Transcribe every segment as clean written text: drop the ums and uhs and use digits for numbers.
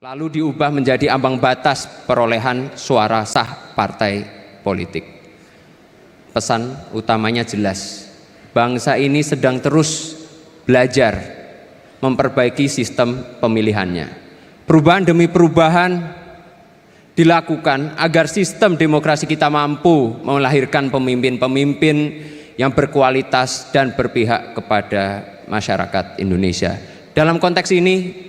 lalu diubah menjadi ambang batas perolehan suara sah partai politik. Pesan utamanya jelas, bangsa ini sedang terus belajar memperbaiki sistem pemilihannya. Perubahan demi perubahan dilakukan agar sistem demokrasi kita mampu melahirkan pemimpin-pemimpin yang berkualitas dan berpihak kepada masyarakat Indonesia. Dalam konteks ini,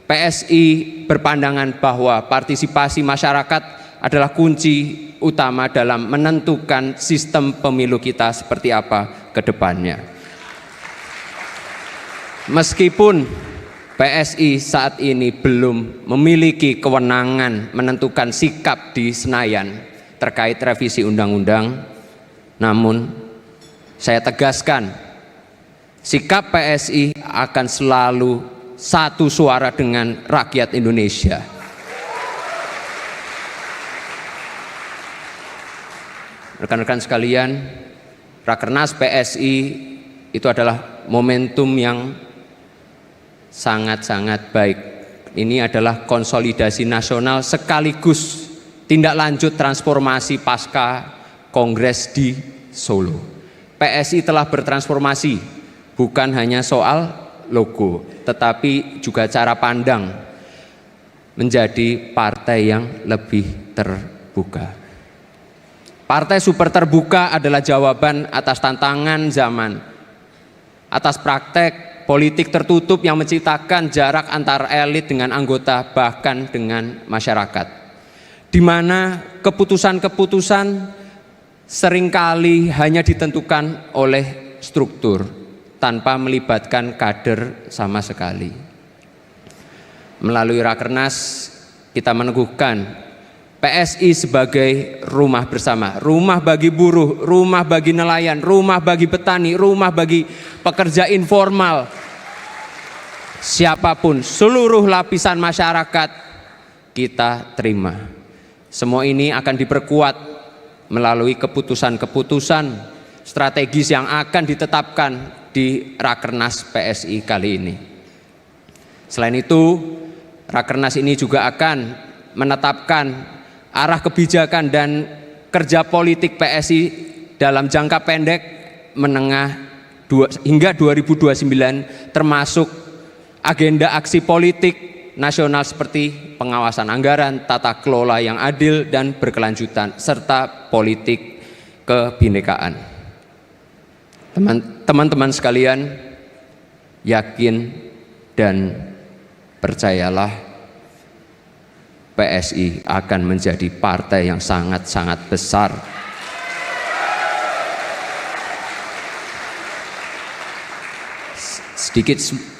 PSI berpandangan bahwa partisipasi masyarakat adalah kunci utama dalam menentukan sistem pemilu kita seperti apa ke depannya. Meskipun PSI saat ini belum memiliki kewenangan menentukan sikap di Senayan terkait revisi undang-undang, namun saya tegaskan, sikap PSI akan selalu satu suara dengan rakyat Indonesia. Rekan-rekan sekalian, Rakernas PSI itu adalah momentum yang sangat-sangat baik. Ini adalah konsolidasi nasional sekaligus tindak lanjut transformasi pasca Kongres di Solo. PSI telah bertransformasi, bukan hanya soal logo, tetapi juga cara pandang menjadi partai yang lebih terbuka. Partai super terbuka adalah jawaban atas tantangan zaman, atas praktek politik tertutup yang menciptakan jarak antar elit dengan anggota bahkan dengan masyarakat, di mana keputusan-keputusan seringkali hanya ditentukan oleh struktur tanpa melibatkan kader sama sekali. Melalui Rakernas kita meneguhkan PSI sebagai rumah bersama, rumah bagi buruh, rumah bagi nelayan, rumah bagi petani, rumah bagi pekerja informal. Siapapun, seluruh lapisan masyarakat kita terima. Semua ini akan diperkuat melalui keputusan-keputusan strategis yang akan ditetapkan di Rakernas PSI kali ini. Selain itu, Rakernas ini juga akan menetapkan arah kebijakan dan kerja politik PSI dalam jangka pendek, menengah hingga 2029, termasuk agenda aksi politik nasional seperti pengawasan anggaran, tata kelola yang adil dan berkelanjutan, serta politik kebinekaan. Teman-teman sekalian, yakin dan percayalah, PSI akan menjadi partai yang sangat-sangat besar.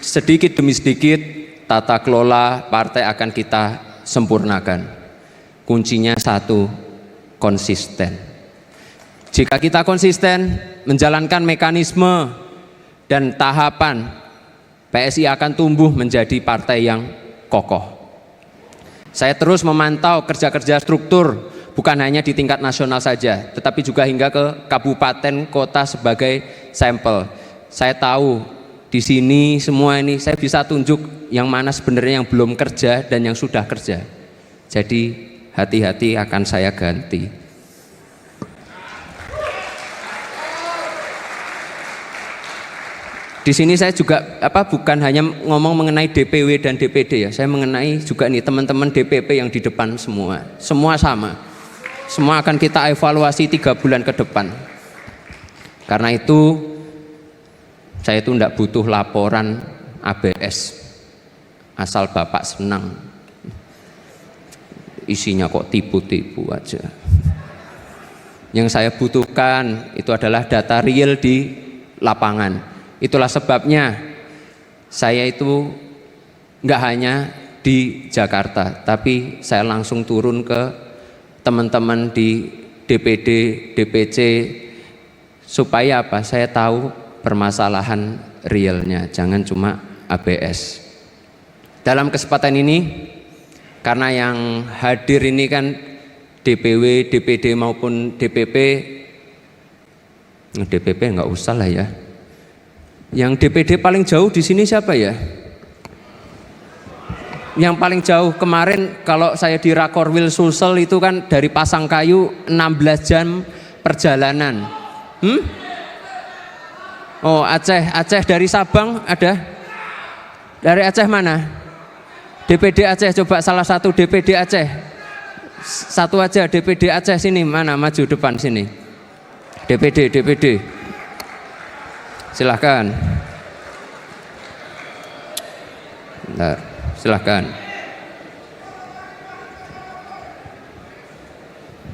Sedikit demi sedikit tata kelola partai akan kita sempurnakan. Kuncinya satu, konsisten. Jika kita konsisten menjalankan mekanisme dan tahapan, PSI akan tumbuh menjadi partai yang kokoh. Saya terus memantau kerja-kerja struktur, bukan hanya di tingkat nasional saja, tetapi juga hingga ke kabupaten kota sebagai sampel. Saya tahu di sini semua ini saya bisa tunjuk yang mana sebenarnya yang belum kerja dan yang sudah kerja. Jadi hati-hati akan saya ganti. Di sini saya juga bukan hanya ngomong mengenai DPW dan DPD ya, saya mengenai juga nih teman-teman DPP yang di depan semua sama. Semua akan kita evaluasi 3 bulan ke depan. Karena itu saya itu tidak butuh laporan ABS, asal Bapak senang. Isinya kok tipu-tipu aja. Yang saya butuhkan itu adalah data real di lapangan. Itulah sebabnya saya itu nggak hanya di Jakarta, tapi saya langsung turun ke teman-teman di DPD, DPC, supaya apa? Saya tahu permasalahan realnya, jangan cuma ABS. Dalam kesempatan ini, karena yang hadir ini kan DPW, DPD maupun DPP nggak usah lah ya. Yang DPD paling jauh di sini siapa ya? Yang paling jauh kemarin kalau saya di Rakorwil Sulsel itu kan dari Pasangkayu 16 jam perjalanan. Oh, Aceh dari Sabang ada? Dari Aceh mana? DPD Aceh, coba salah satu DPD Aceh. Satu aja DPD Aceh sini, mana? Maju depan sini. DPD. Silahkan. Bentar, silahkan.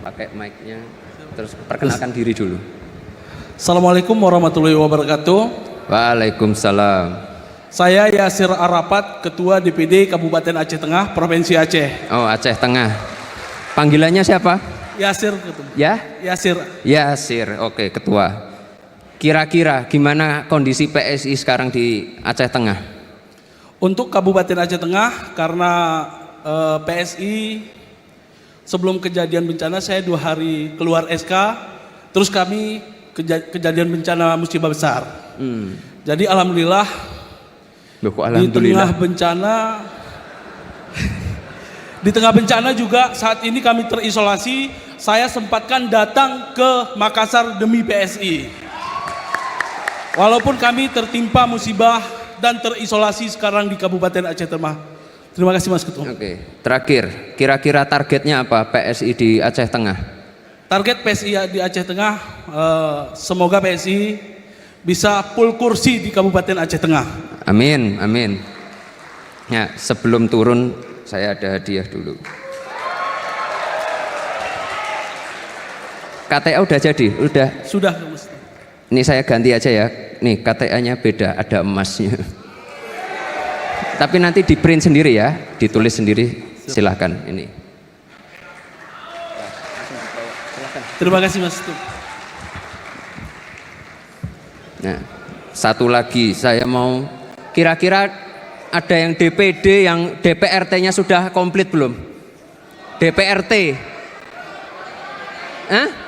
Pakai mic-nya, terus perkenalkan diri dulu. Assalamualaikum warahmatullahi wabarakatuh. Waalaikumsalam. Saya Yasir Arapat, Ketua DPD Kabupaten Aceh Tengah, Provinsi Aceh. Oh, Aceh Tengah. Panggilannya siapa? Yasir, Ketua. Ya? Yasir. Oke, Ketua. Kira-kira gimana kondisi PSI sekarang di Aceh Tengah? Untuk Kabupaten Aceh Tengah, karena PSI sebelum kejadian bencana saya 2 hari keluar SK, terus kami kejadian bencana musibah besar. Jadi alhamdulillah, di tengah bencana juga saat ini kami terisolasi. Saya sempatkan datang ke Makassar demi PSI. Walaupun kami tertimpa musibah dan terisolasi sekarang di Kabupaten Aceh Tengah. Terima kasih Mas Ketua. Oke, terakhir, kira-kira targetnya apa PSI di Aceh Tengah? Target PSI di Aceh Tengah, semoga PSI bisa full kursi di Kabupaten Aceh Tengah. Amin. Ya, sebelum turun saya ada hadiah dulu. KTA udah jadi? Udah. Sudah. Ini saya ganti aja ya. Nih KTA-nya beda, ada emasnya. Tapi nanti di print sendiri ya, ditulis sendiri. Silahkan ini. Terima kasih Mas. Nah, satu lagi saya mau, kira-kira ada yang DPD yang DPRT-nya sudah komplit belum? DPRT?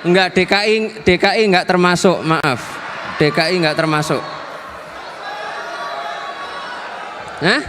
Enggak, DKI enggak termasuk, maaf. DKI enggak termasuk. Nah,